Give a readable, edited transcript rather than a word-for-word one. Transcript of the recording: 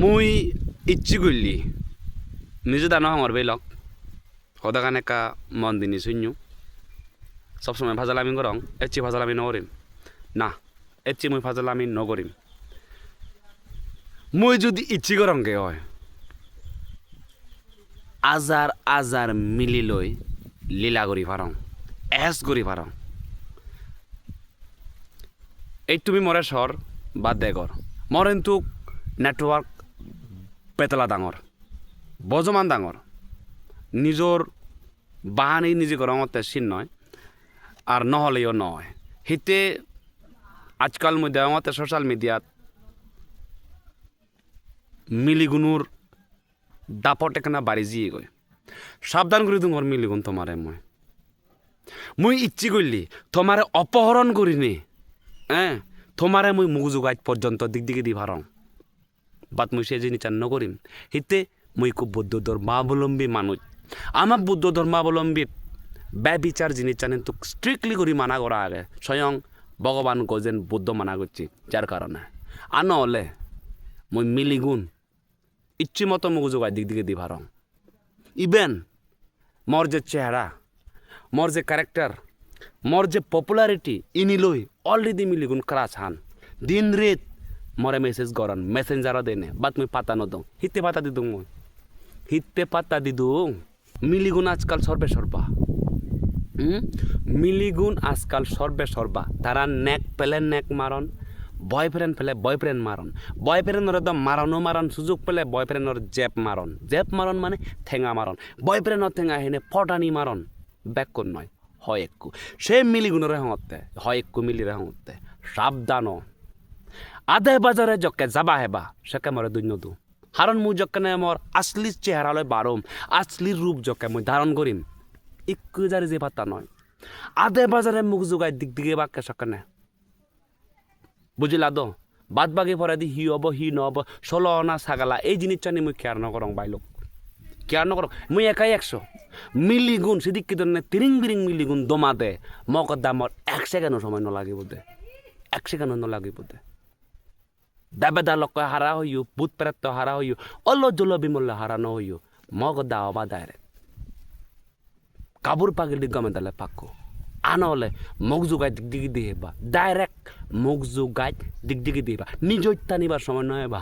মুই ইচ্ছি করলি নিজে দানো আমার বেলক সদাখান একা মন দিনি শূন্য সবসময় ফাজালামি করং এচি ফাজালামি নকরিম না এচি মুই ফাজালামি নকরিম মুই যদি ইচ্ছি করংকে হয় আজার আজার মিলি লই লীলা করি পারং এস করি পারং এই তুমি মরে সর বা দেগর মরেন তো নেটওয়ার্ক পেতলা ডাঙর বজমান ডাঙর নিজর বাহানি নিজে করতে চিন নয় আর নহলেও নয় হিতে আজকাল মই দেওয়াতে সোশ্যাল মিডিয়াত মিলিগুণুর দাপট একখানা বাড়ি জিয়ে গই সাবধান করে তোমার মিলিগুণ তোমারে মুই ইচ্ছি করলি তোমারে অপহরণ করিনি হ্যাঁ তোমারে মুই মুখ যোগাই পর্যন্ত দিক দিকে দি ভারং বাট মুই সে জিনিস চান নকরিম হিতে মুই খুব বৌদ্ধ ধর্মাবলম্বী মানুষ আমার বৌদ্ধ ধর্মাবলম্বী ব্যবিচার জিনিস জানেন তো স্ট্রিক্টলি করে মানা করা আগে স্বয়ং ভগবান গজেন বৌদ্ধ মানা করছি যার কারণে আর নহলে মই মিলিগুণ ইচ্ছে মতো মুখ যোগাই দিক দিকে দি ভারং ইভেন মোর যে চেহারা মোর যে ক্যারেক্টার মোর যে পপুলারিটি ইনি লই অলরেডি মিলিগুণ ক্রাস হান দিন রেত মরে মেসেজ গরন মেসেঞ্জারও দেনে বাট মুই পাতা নদং হিতে পাতা দিদুং মই হিতে পাতা দিদুং মিলিগুণ আজকাল সর্বে সর্বা মিলিগুণ আজকাল সর্বে সর্বা তারা নেক পেলে নেক মারন বয়ফ্রেন্ড পেলে বয়ফ্রেন্ড মারন বয়ফ্রেন্ডর একদম মারন সুযোগ পেলে বয়ফ্রেন্ডর জেপ মারন মানে ঠেঙা মারন বয়ফ্রেন্ডর ঠেঙা হেনে ফটানি মারন ব্যাক নয় হয় একু সে মিলিগুণের হতে হয় একু মিলির হতে সাবধান আধে বাজারে জকে যাবা হেবা সেকে মরে দুর্নদু হারণ মুই জকেনে মোর আসলি চেহারালৈ বারম আসলি রূপ জকে মই ধারণ করিম একু জারি যে পাতা নয় আধে বাজারে মুখ যোগাই দিক দিকে বাক্যে সকেনে বুঝিলা দো বাদ বাকি পরে দি হি হব হি নহব ষোলো অনা ছাগালা এই জিনিসটা নিয়ে মুই কেয়ার নকরং বাইলোক কেয়ার নকরং মুই একাই 100 মিলিগুণ সেদিক কি ধরনের তিরিং বিরিং মিলিগুণ দমা দে মকর দামর 1 সেকেন্ডও সময় নলাগিব দে 1 সেকেন্ডও নলাগিব দে দাবেদা লোক হারা হইও ভূত প্রেত হারা হইও অল্ল জল বিমল্ল হারানো হইও মকর দাওয়া বা ডাইরেক্ট কাবুর পাগিলি গমে দালে পাকো আনহলে মুখ যোগাই দিক দিকে দিয়ে বা ডাইরেক্ট মুখ যোগাই দিক দিকে দিবা নিজ নিবার সময় নয় বা